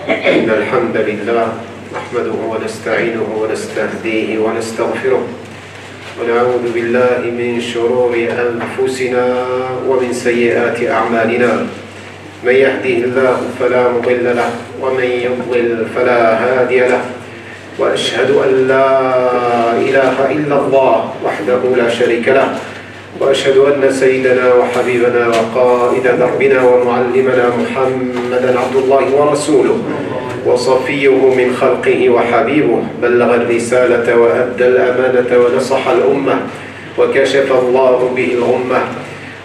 إن الحمد لله نحمده ونستعينه ونستهديه ونستغفره ونعوذ بالله من شرور أنفسنا ومن سيئات أعمالنا. من يهده الله فلا مضل له ومن يضلل فلا هادي له، وأشهد أن لا إله إلا الله وحده لا شريك له، وأشهد أن سيدنا وحبيبنا وقائد دربنا ومعلمنا محمدا عبد الله ورسوله وصفيه من خلقه وحبيبه، بلغ الرسالة وأدى الأمانة ونصح الأمة وكشف الله به الغمة،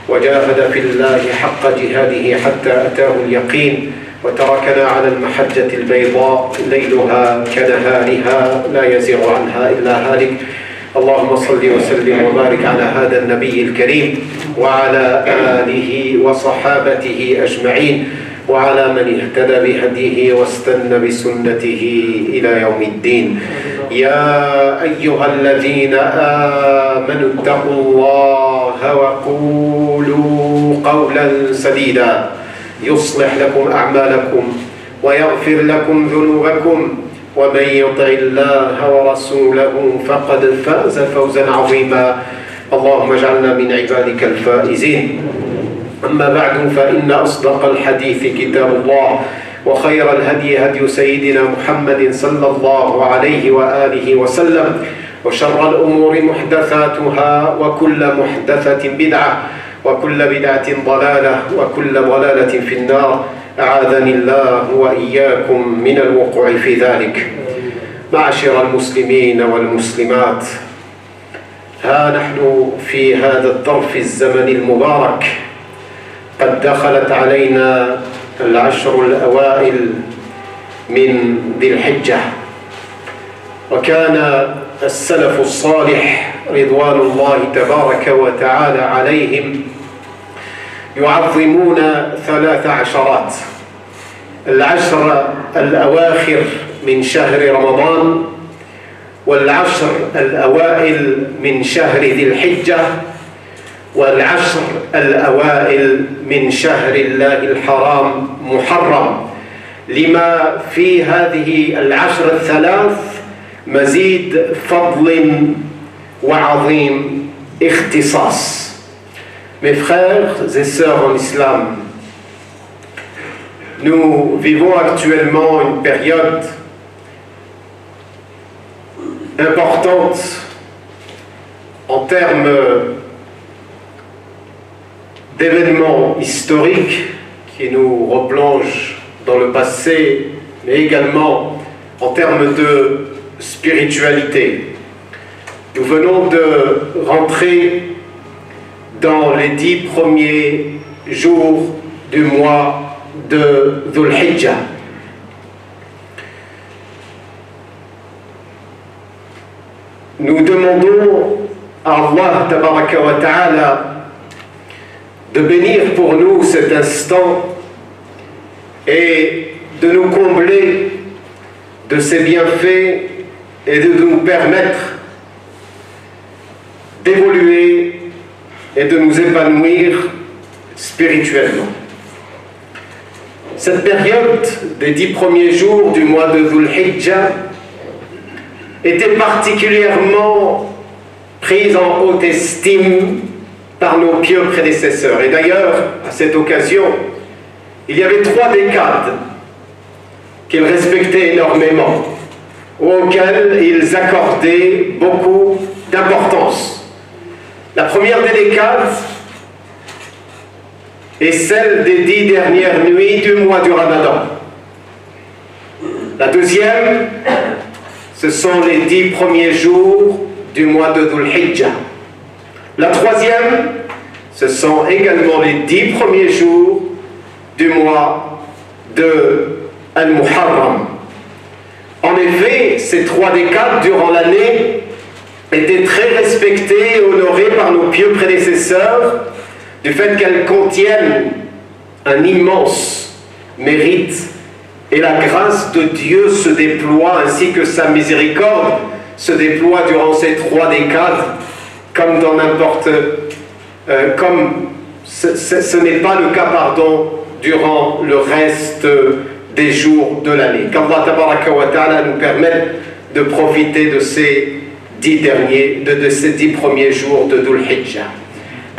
وجاهد في الله حق جهاده حتى أتاه اليقين، وتركنا على المحجة البيضاء ليلها كنهارها لا يزيغ عنها إلا هالك. اللهم صل وسلم وبارك على هذا النبي الكريم وعلى آله وصحابته أجمعين وعلى من اهتدى بهديه واستنى بسنته إلى يوم الدين. يا أيها الذين آمنوا اتقوا الله وقولوا قولا سديدا يصلح لكم أعمالكم ويغفر لكم ذنوبكم، ومن يطع الله ورسوله فقد فاز فوزا عظيما. اللهم اجعلنا من عبادك الفائزين. أما بعد، فإن أصدق الحديث كتاب الله، وخير الهدي هدي سيدنا محمد صلى الله عليه وآله وسلم، وشر الأمور محدثاتها، وكل محدثة بدعة، وكل بدعة ضلالة، وكل ضلالة في النار. أعاذني الله وإياكم من الوقوع في ذلك. معاشر المسلمين والمسلمات، ها نحن في هذا الظرف الزمن المبارك قد دخلت علينا العشر الأوائل من ذي الحجة، وكان السلف الصالح رضوان الله تبارك وتعالى عليهم يعظمون 13 العشر الأواخر من شهر رمضان، والعشر الأوائل من شهر ذي الحجة، والعشر الأوائل من شهر الله الحرام محرم، لما في هذه العشر الثلاث مزيد فضل وعظيم اختصاص. Mes frères et sœurs en islam, nous vivons actuellement une période importante en termes d'événements historiques qui nous replongent dans le passé, mais également en termes de spiritualité. Nous venons de rentrer dans les 10 premiers jours du mois de Dhul Hijjah. Nous demandons à Allah Tabaraka wa Ta'ala de bénir pour nous cet instant et de nous combler de ses bienfaits et de nous permettre d'évoluer et de nous épanouir spirituellement. Cette période des 10 premiers jours du mois de Dhul Hijjah était particulièrement prise en haute estime par nos pieux prédécesseurs. Et d'ailleurs, à cette occasion, il y avait 3 décades qu'ils respectaient énormément, auxquelles ils accordaient beaucoup d'importance. La première des décades est celle des 10 dernières nuits du mois du Ramadan. La deuxième, ce sont les 10 premiers jours du mois de Dhul Hijjah. La troisième, ce sont également les 10 premiers jours du mois de Al-Muharram. En effet, ces 3 décades durant l'année étaient très respectées et honorées par nos pieux prédécesseurs du fait qu'elles contiennent un immense mérite et la grâce de Dieu se déploie ainsi que sa miséricorde se déploie durant ces 3 décades comme dans n'importe ce n'est pas le cas, durant le reste des jours de l'année. Qu'Allah tabaraka wa ta'ala nous permette de profiter de ces 10 premiers jours de Dhul Hijjah.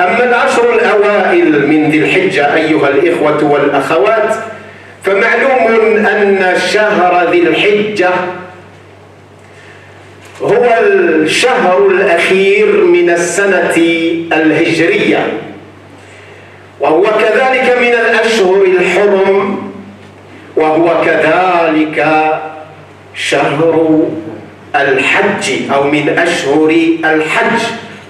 أما العشر الأوائل من ذي الحجة أيها الإخوة والأخوات فمعلوم أن شهر ذي الحجة هو الشهر الأخير من السنة الهجرية، وهو كذلك من الأشهر الحرم، وهو كذلك شهر الحج أو من أشهر الحج.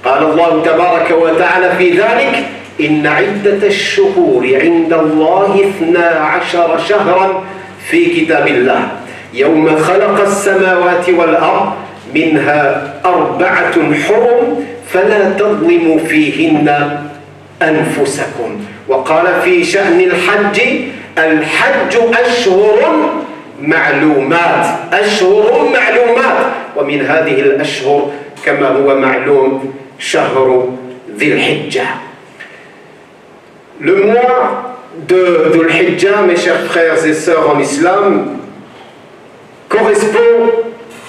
قال الله تبارك وتعالى في ذلك: إن عدة الشهور عند الله 12 شهرا في كتاب الله يوم خلق السماوات والأرض منها 4 حرم فلا تظلموا فيهن أنفسكم. وقال في شأن الحج: الحج أشهر معلومات، أشهر معلومات، ومن هذه الأشهر كما هو معلوم شهر ذي الحجة. Le mois de Dhul Hijjah, mes chers frères et sœurs en islam, correspond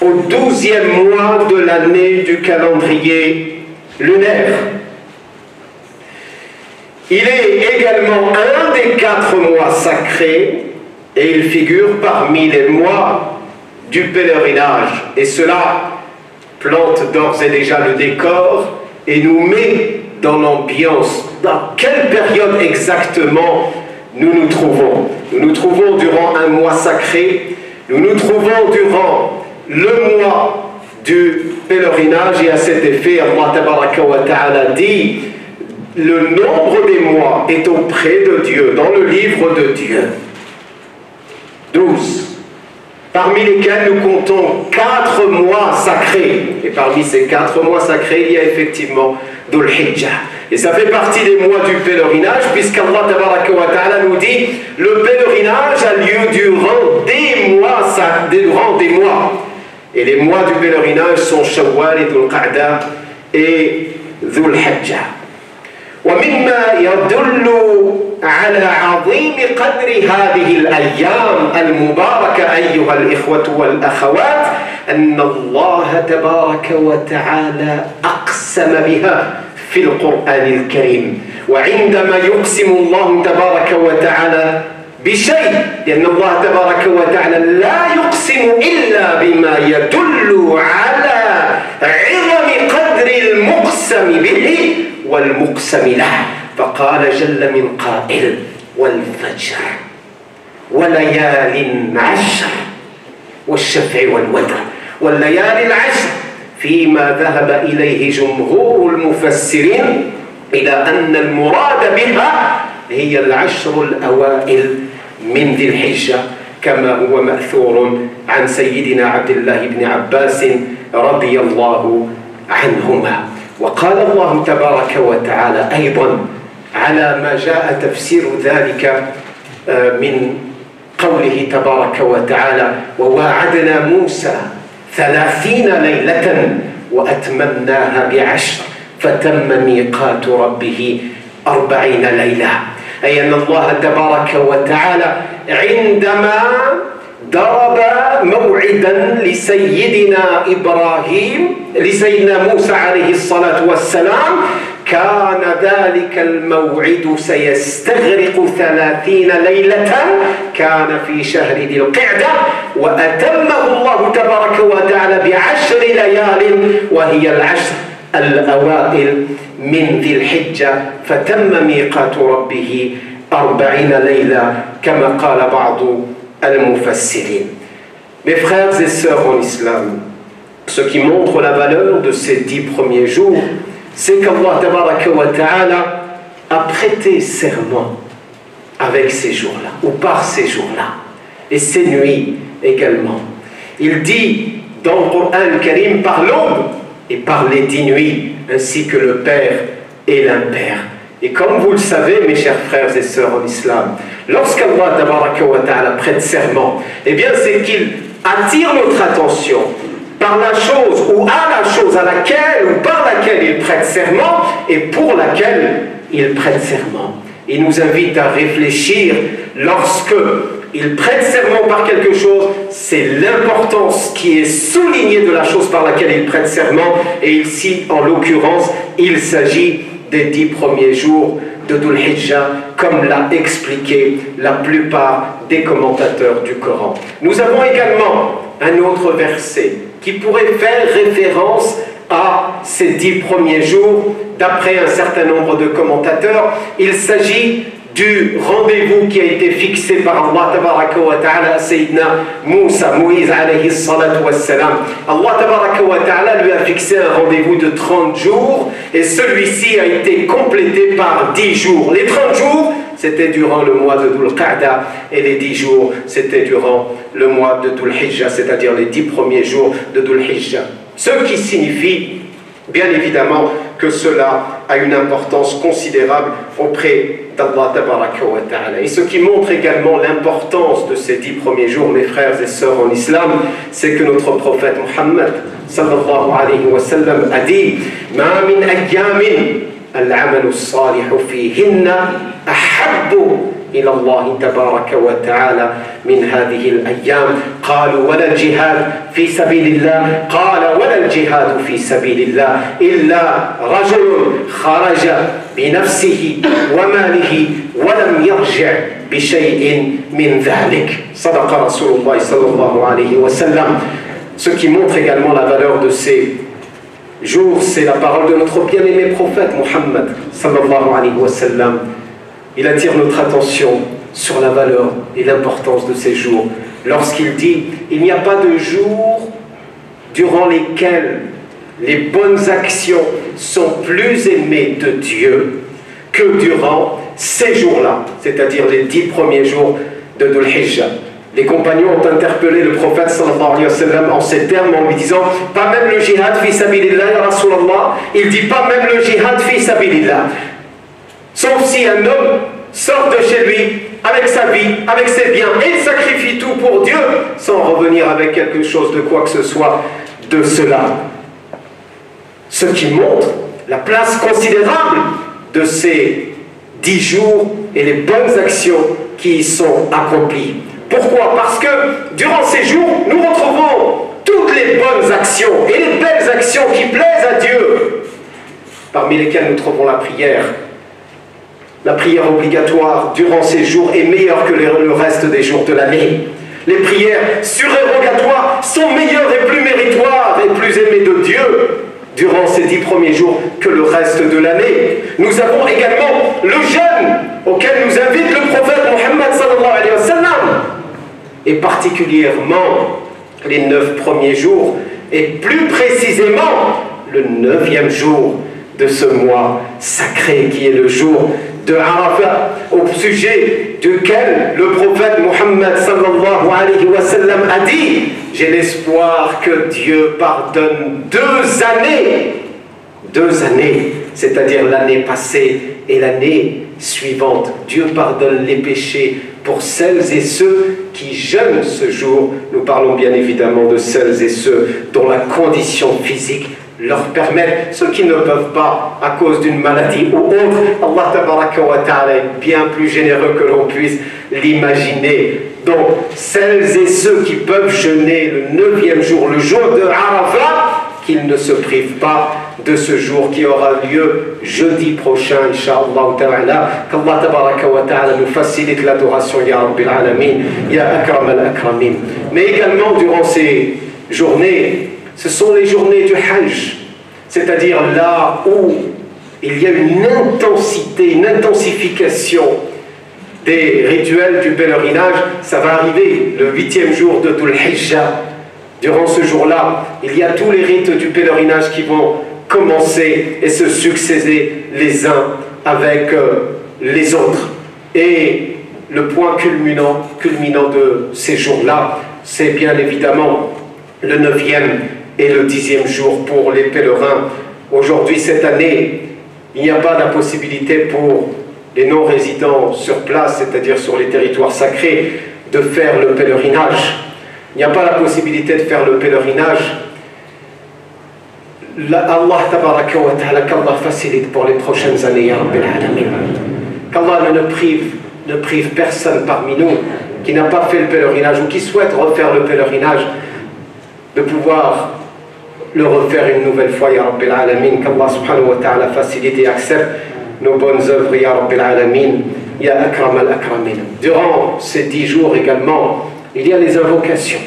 au 12e mois de l'année du calendrier lunaire. Il est également un des 4 mois sacrés et il figure parmi les mois du pèlerinage. Et cela plante d'ores et déjà le décor et nous met dans l'ambiance. Dans quelle période exactement nous nous trouvons? Nous nous trouvons durant un mois sacré, nous nous trouvons durant le mois du pèlerinage, et à cet effet, Allah tabaraka wa ta'ala dit: le nombre des mois est auprès de Dieu, dans le livre de Dieu. 12, parmi lesquels nous comptons 4 mois sacrés. Et parmi ces 4 mois sacrés, il y a effectivement Dhul Hijjah. Et ça fait partie des mois du pèlerinage, puisqu'Allah tabaraka wa ta'ala nous dit: le pèlerinage a lieu durant des mois. Et les mois du pèlerinage sont Shawwal et Dhul Qa'da et Dhul Hijjah. ومما يدل على عظيم قدر هذه الأيام المباركة أيها الإخوة والأخوات أن الله تبارك وتعالى أقسم بها في القرآن الكريم. وعندما يقسم الله تبارك وتعالى بشيء، لأن الله تبارك وتعالى لا يقسم إلا بما يدل على عظم قدر المقسم به والمقسم له، فقال جل من قائل: والفجر وليال عشر والشفع والوتر. والليالي العشر فيما ذهب إليه جمهور المفسرين إلى أن المراد بها هي العشر الأوائل من ذي الحجة، كما هو مأثور عن سيدنا عبد الله بن عباس رضي الله عنهما. وقال الله تبارك وتعالى أيضا على ما جاء تفسير ذلك من قوله تبارك وتعالى: وواعدنا موسى 30 ليلة وأتممناها ب10 فتم ميقات ربه 40 ليلة. أي أن الله تبارك وتعالى عندما ضرب موعدا لسيدنا موسى عليه الصلاة والسلام، كان ذلك الموعد سيستغرق 30 ليلة، كان في شهر ذي القعدة، وأتمه الله تبارك وتعالى ب10 ليال وهي العشر الأوائل من ذي الحجة، فتم ميقات ربه 40 ليلة كما قال بعض المفسرين. Mes frères et sœurs en islam, ce qui montre la valeur de ces 10 premiers jours, c'est qu'Allah tabaraka wa ta'ala a prêté serment avec ces jours-là, ou par ces jours-là, et ces nuits également. Il dit dans le Coran Karim par l'aube et par les 10 nuits, ainsi que le père et l'impère. Et comme vous le savez, mes chers frères et sœurs en islam, lorsqu'Allah tabaraka wa ta'ala prête serment, eh bien c'est qu'il attire notre attention par la chose ou à la chose à laquelle ou par laquelle il prête serment et pour laquelle il prête serment. Il nous invite à réfléchir lorsque il prête serment par quelque chose, c'est l'importance qui est soulignée de la chose par laquelle il prête serment. Et ici, en l'occurrence, il s'agit des 10 premiers jours de Dhul Hijjah, comme l'a expliqué la plupart des commentateurs du Coran. Nous avons également un autre verset qui pourrait faire référence à ces 10 premiers jours. D'après un certain nombre de commentateurs, il s'agit du rendez-vous qui a été fixé par Allah tabaraka wa ta'ala à Sayyidina Moïse alayhi salatu wassalam. Allah tabaraka wa ta'ala lui a fixé un rendez-vous de 30 jours et celui-ci a été complété par 10 jours. Les 30 jours, c'était durant le mois de Dhul Qa'da et les 10 jours, c'était durant le mois de Dhul Hijjah, c'est-à-dire les 10 premiers jours de Dhul Hijjah. Ce qui signifie bien évidemment que cela a une importance considérable auprès d'Allah tabaraka wa ta'ala. Et ce qui montre également l'importance de ces 10 premiers jours, mes frères et sœurs en islam, c'est que notre prophète Muhammad sallallahu alayhi wa sallam a dit Ma min ayyamin al-amalu as-salihu fihinna ahabbu إلى الله تبارك وتعالى من هذه الأيام قالوا ولا الجهاد في سبيل الله قال ولا الجهاد في سبيل الله إلا رجل خرج بنفسه وماله ولم يرجع بشيء من ذلك صدق رسول الله صلى الله عليه وسلم. Ce qui montre également la valeur de ces jours, c'est la parole de notre bien-aimé prophète Muhammad sallallahu alayhi wa sallam. Il attire notre attention sur la valeur et l'importance de ces jours lorsqu'il dit il n'y a pas de jours durant lesquels les bonnes actions sont plus aimées de Dieu que durant ces jours-là, c'est-à-dire les 10 premiers jours de Dhul Hijjah. Les compagnons ont interpellé le prophète sallallahu alayhi wa sallam en ces termes en lui disant pas même le jihad fi sabilillah ya Rasulallah. Il dit pas même le jihad fi sabilillah. Sauf si un homme sort de chez lui avec sa vie, avec ses biens, et il sacrifie tout pour Dieu sans revenir avec quelque chose de quoi que ce soit de cela. Ce qui montre la place considérable de ces 10 jours et les bonnes actions qui y sont accomplies. Pourquoi? Parce que durant ces jours, nous retrouvons toutes les bonnes actions et les belles actions qui plaisent à Dieu, parmi lesquelles nous trouvons la prière. La prière obligatoire durant ces jours est meilleure que le reste des jours de l'année. Les prières surérogatoires sont meilleures et plus méritoires et plus aimées de Dieu durant ces 10 premiers jours que le reste de l'année. Nous avons également le jeûne auquel nous invite le prophète Muhammad sallallahu alayhi wa sallam, et particulièrement les 9 premiers jours et plus précisément le 9e jour de ce mois sacré qui est le jour de Arafat, au sujet duquel le prophète Muhammad sallallahu alayhi wa sallam a dit j'ai l'espoir que Dieu pardonne 2 années, c'est-à-dire l'année passée et l'année suivante. Dieu pardonne les péchés pour celles et ceux qui jeûnent ce jour. Nous parlons bien évidemment de celles et ceux dont la condition physique leur permettent, ceux qui ne peuvent pas à cause d'une maladie ou autre. Allah tabaraka wa ta'ala est bien plus généreux que l'on puisse l'imaginer. Donc celles et ceux qui peuvent jeûner le 9e jour, le jour de Arafat, qu'ils ne se privent pas de ce jour qui aura lieu jeudi prochain, Inch'Allah ta'ala. Qu'Allah tabaraka wa ta'ala nous facilite l'adoration, Ya Rabbil Alamin, Ya Akram al-Akramin. Mais également durant ces journées, ce sont les journées du Hajj, c'est-à-dire là où il y a une intensité, une intensification des rituels du pèlerinage. Ça va arriver le 8e jour de Dhul Hijjah. Durant ce jour-là, il y a tous les rites du pèlerinage qui vont commencer et se succéder les uns avec les autres. Et le point culminant de ces jours-là, c'est bien évidemment le 9e et le 10e jour pour les pèlerins. Aujourd'hui, cette année, il n'y a pas de possibilité pour les non-résidents sur place, c'est-à-dire sur les territoires sacrés, de faire le pèlerinage. Il n'y a pas la possibilité de faire le pèlerinage. Allah tabaraka wa ta'ala, qu'Allah facilite pour les prochaines années, Ya Rabbil Alamin. Qu'Allah ne prive personne parmi nous qui n'a pas fait le pèlerinage ou qui souhaite refaire le pèlerinage, de pouvoir le refaire une nouvelle fois, Ya Rabbil Alamin, qu'Allah subhanahu wa ta'ala facilite et accepte nos bonnes œuvres, Ya Rabbil Alamin, Ya Akram al-Akramin. Durant ces 10 jours également, il y a les invocations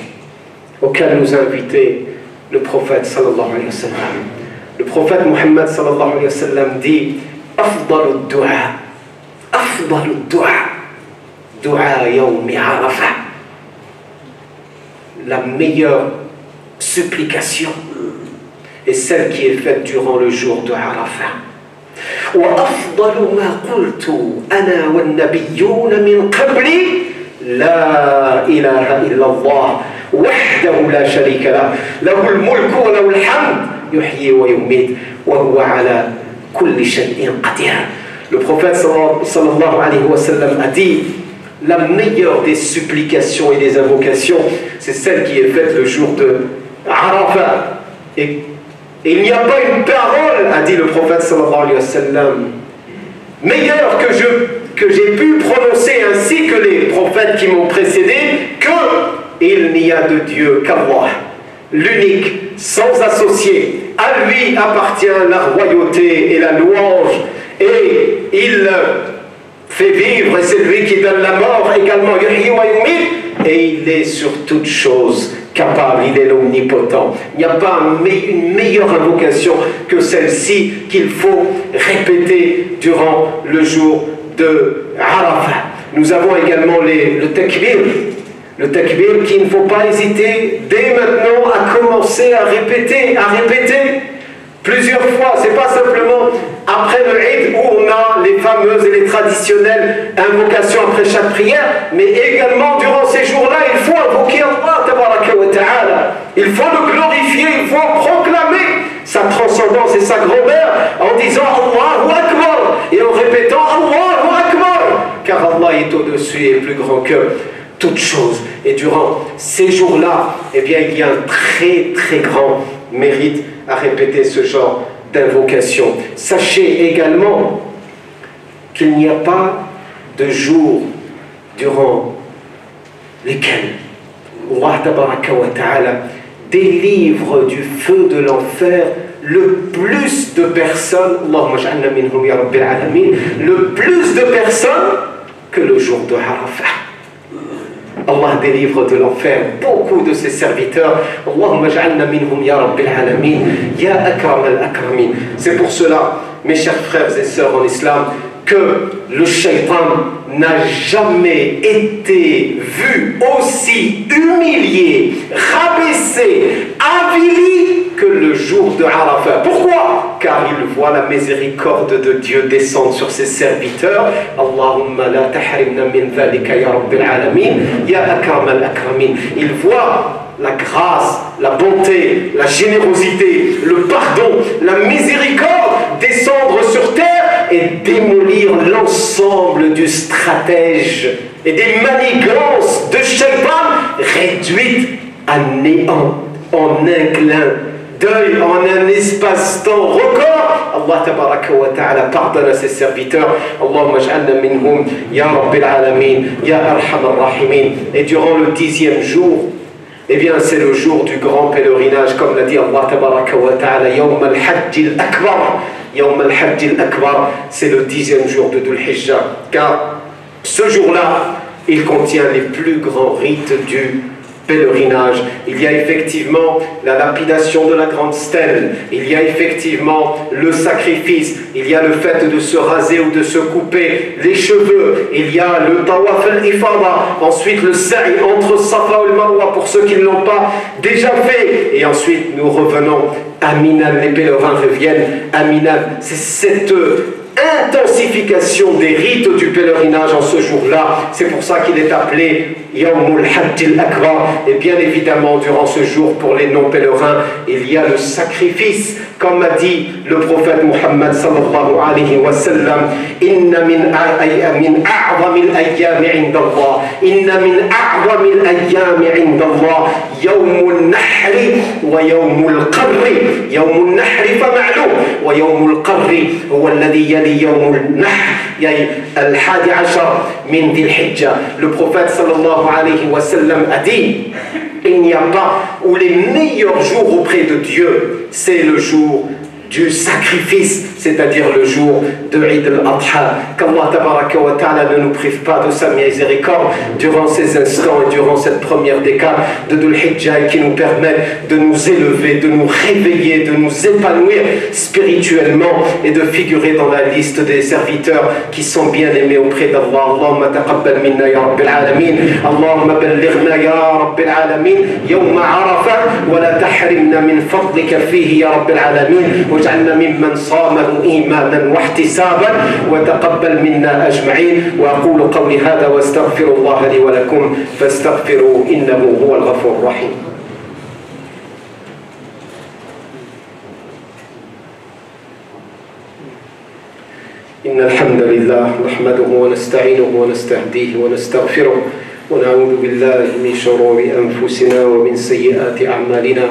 auxquelles nous a invités le prophète sallallahu alayhi wa sallam. Le prophète Muhammad sallallahu alayhi wa sallam dit Afdalu du'a, du'a yawmi Arafah. La meilleure supplication est celle qui est faite durant le jour de Arafah. وأفضل ما قلت أنا والنبيون من قبلي لا إله إلا الله وحده لا شريك له له الملك وله الحمد يحيي ويميت وهو على كل شيء قدير. Le prophète sallallahu alayhi wa sallam a dit la meilleure des supplications et des invocations, c'est celle qui est faite le jour de Arafah. Et il n'y a pas une parole, a dit le prophète sallallahu alayhi wa sallam, meilleure que j'ai pu prononcer ainsi que les prophètes qui m'ont précédé, que il n'y a de Dieu qu'Allah, l'unique, sans associé. À lui appartient la royauté et la louange, et il fait vivre, et c'est lui qui donne la mort également, et il est sur toutes choses capable, il est l'omnipotent. Il n'y a pas une meilleure invocation que celle-ci qu'il faut répéter durant le jour de Arafah. Nous avons également le takbir. Le takbir qu'il ne faut pas hésiter dès maintenant à commencer à répéter plusieurs fois. C'est pas simplement après le Eid où on a les fameuses et les traditionnelles invocations après chaque prière, mais également durant ces jours-là, il faut invoquer Allah tabaraka wa ta'ala. Il faut le glorifier, il faut proclamer sa transcendance et sa grandeur en disant Allahu Akbar et en répétant Allahu Akbar, car Allah est au-dessus et plus grand que toute chose. Et durant ces jours-là, eh bien, il y a un très très grand mérite à répéter ce genre d'invocation. Sachez également qu'il n'y a pas de jour durant lesquels Allah tabaraka wa ta'ala délivre du feu de l'enfer le plus de personnes, Allahumma ja'alna minhum ya rabbil alamin, le plus de personnes que le jour de Arafah. Allah délivre de l'enfer beaucoup de ses serviteurs. Allahumma ja'alna minhum ya rabbil alamin, ya akram al-akramin. C'est pour cela, mes chers frères et sœurs en islam, que le shaitan n'a jamais été vu aussi humilié, rabaissé, avili que le jour de Arafah. Pourquoi? Car il voit la miséricorde de Dieu descendre sur ses serviteurs. Allahumma la tahrimna min dhalika ya rabbil alamin, ya akram al-akramin. Il voit la grâce, la bonté, la générosité, le pardon, la miséricorde descendre sur terre et démolir l'ensemble du stratège et des manigances de Shaitan réduites à néant en un clin d'œil, en un espace-temps record. Allah tabaraka wa ta'ala pardonne à ses serviteurs. Allahumma ja'alna minhum ya rabbil alamin, ya arhamar rahimin. Et durant le 10e jour, eh bien c'est le jour du grand pèlerinage, comme l'a dit Allah tabaraka wa ta'ala, Yawm al-Hajj al-Akbar. Yawm al-Hajj al-Akbar, c'est le 10e jour de Dhul Hijjah, car ce jour-là, il contient les plus grands rites du pèlerinage. Il y a effectivement la lapidation de la grande stèle, il y a effectivement le sacrifice, il y a le fait de se raser ou de se couper les cheveux, il y a le tawaf al-ifada, ensuite le sa'i entre Safa et Marwa pour ceux qui ne l'ont pas déjà fait, et ensuite nous revenons à Mina, les pèlerins reviennent à Mina. C'est cette intensification des rites du pèlerinage en ce jour-là, c'est pour ça qu'il est appelé Yawmul Hajj al-Akbar. Et bien évidemment, durant ce jour, pour les non-pèlerins, il y a le sacrifice, comme a dit le prophète Muhammad sallallahu alayhi wa sallam, Inna min a'zami al-ayyami 'inda Allah, inna min a'zami al-ayyami 'inda Allah, yawmul nahri wa yawmul qarri, yawmul nahri fa ma'lum, wa yawmul qarri huwa alladhi يلي يوم النحر يعني 11 من ذي الحجة. Le prophète sallallahu alayhi wa sallam a dit, il n'y a pas où les meilleurs jours auprès de Dieu, c'est le jour du sacrifice, c'est-à-dire le jour de Eid al-Adha. Qu'Allah tabaraka wa ta'ala ne nous prive pas de sa miséricorde durant ces instants et durant cette première décade de Dhul Hijjah, qui nous permettent de nous élever, de nous réveiller, de nous épanouir spirituellement et de figurer dans la liste des serviteurs qui sont bien aimés auprès d'Allah. Allahumma taqabbal minna ya Rabbil alamin, Allahumma ballighna ya Rabbil alamin yawma Arafah wa la tahrimna min fadlika fihi ya Rabbil alamin. واجعلنا ممن صامه إيمانا واحتسابا وتقبل منا أجمعين. وأقول قولي هذا واستغفر الله لي ولكم فاستغفروا إنه هو الغفور الرحيم. إن الحمد لله نحمده ونستعينه ونستهديه ونستغفره ونعوذ بالله من شرور أنفسنا ومن سيئات أعمالنا.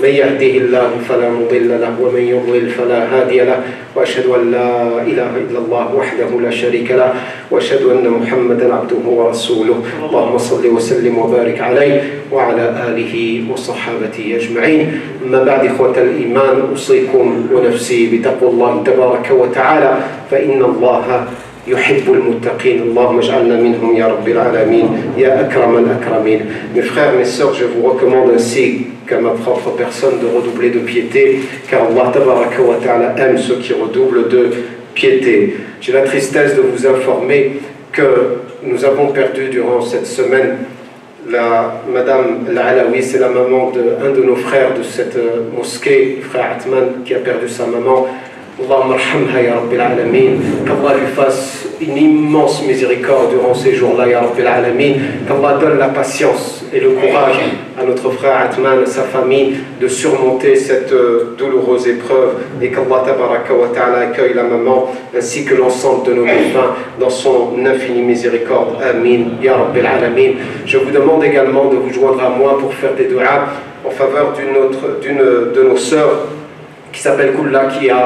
من يهده الله فلا مضل له ومن يضلل فلا هادي له وأشهد أن لا إله إلا الله وحده لا شريك له وأشهد أن محمدا عبده ورسوله. اللهم صل وسلم وبارك عليه وعلى آله وصحابته أجمعين. أما بعد إخوة الإيمان، أوصيكم ونفسي بتقوى الله تبارك وتعالى، فإن الله يحب المتقين. اللهم اجعلنا منهم يا رب العالمين يا أكرم الأكرمين. Mes frères, mes sœurs, je vous recommande ainsi qu'à ma propre personne de redoubler de piété, car Allah tabaraka wa ta'ala aime ceux qui redoublent de piété. J'ai la tristesse de vous informer que nous avons perdu durant cette semaine Madame Al-Alawi, c'est la maman d'un de nos frères de cette mosquée, frère Atman, qui a perdu sa maman. Allahumma arhamha ya Rabbil alamin, qu'Allah lui fasse une immense miséricorde durant ces jours-là ya Rabbil alamin, qu'Allah donne la patience et le courage à notre frère Atman et sa famille de surmonter cette douloureuse épreuve, et qu'Allah tabaraka wa ta'ala accueille la maman ainsi que l'ensemble de nos défunts dans son infinie miséricorde. Amin ya Rabbil alamin. Je vous demande également de vous joindre à moi pour faire des du'as en faveur d'une de nos sœurs qui s'appelle Kulla, qui a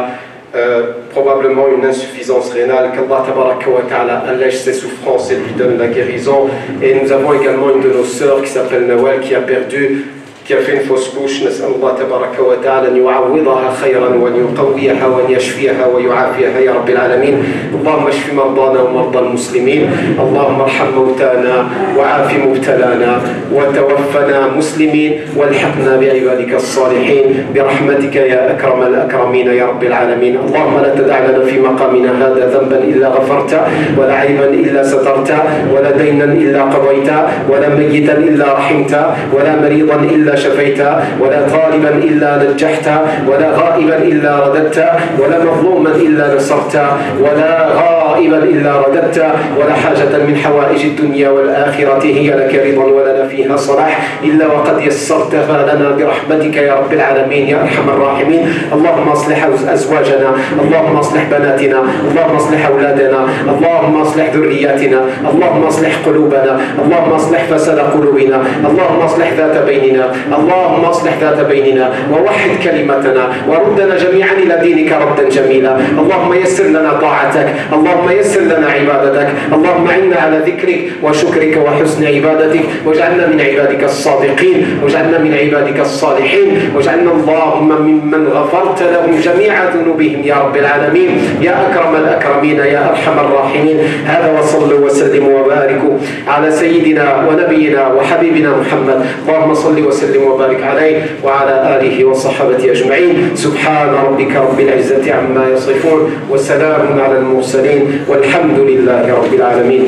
probablement une insuffisance rénale. Qu'Allah tabaraka wa ta'ala allège ses souffrances et lui donne la guérison. Et nous avons également une de nos sœurs qui s'appelle Nawal, qui a fait une fausse couche. نسأل الله تبارك وتعالى أن يعوضها خيرا وأن يقويها وأن يشفيها ويعافيها يا رب العالمين. اللهم اشف مرضانا ومرضى المسلمين، اللهم ارحم موتانا وعاف مبتلانا وتوفنا مسلمين والحقنا بعبادك الصالحين برحمتك يا أكرم الأكرمين يا رب العالمين. اللهم لا تدع لنا في مقامنا هذا ذنبا إلا غفرته، ولا عيبا إلا سترته، ولا دينا إلا قضيته، ولا ميتا إلا رحمته، ولا مريضا إلا شفيته، ولا طالبا إلا نجحته، ولا غائبا إلا رددته، ولا مظلوما إلا نصرته، ولا غائبا إلا رددته، ولا حاجة من حوائج الدنيا والآخرة هي لك رضا ولنا فيها صلاح إلا وقد يسرتها لنا برحمتك يا رب العالمين يا أرحم الراحمين. اللهم اصلح أزواجنا، اللهم اصلح بناتنا، اللهم اصلح أولادنا، اللهم اصلح ذرياتنا، اللهم اصلح قلوبنا، اللهم اصلح فساد قلوبنا، اللهم اصلح ذات بيننا، اللهم اصلح ذات بيننا ووحد كلمتنا وردنا جميعا إلى دينك ردا جميلا. اللهم يسر لنا طاعتك، اللهم يسر لنا عبادتك، اللهم عنا على ذكرك وشكرك وحسن عبادتك، واجعلنا من عبادك الصادقين، واجعلنا من عبادك الصالحين، واجعلنا اللهم ممن غفرت لهم جميع ذنوبهم يا رب العالمين يا أكرم الأكرمين يا أرحم الراحمين. هذا وصلوا وسلموا وباركوا على سيدنا ونبينا وحبيبنا محمد. اللهم صل وسلم وبارك عليه وعلى آله وصحبه أجمعين. سبحان ربك رب العزة عما يصفون وسلام على المرسلين والحمد لله رب العالمين.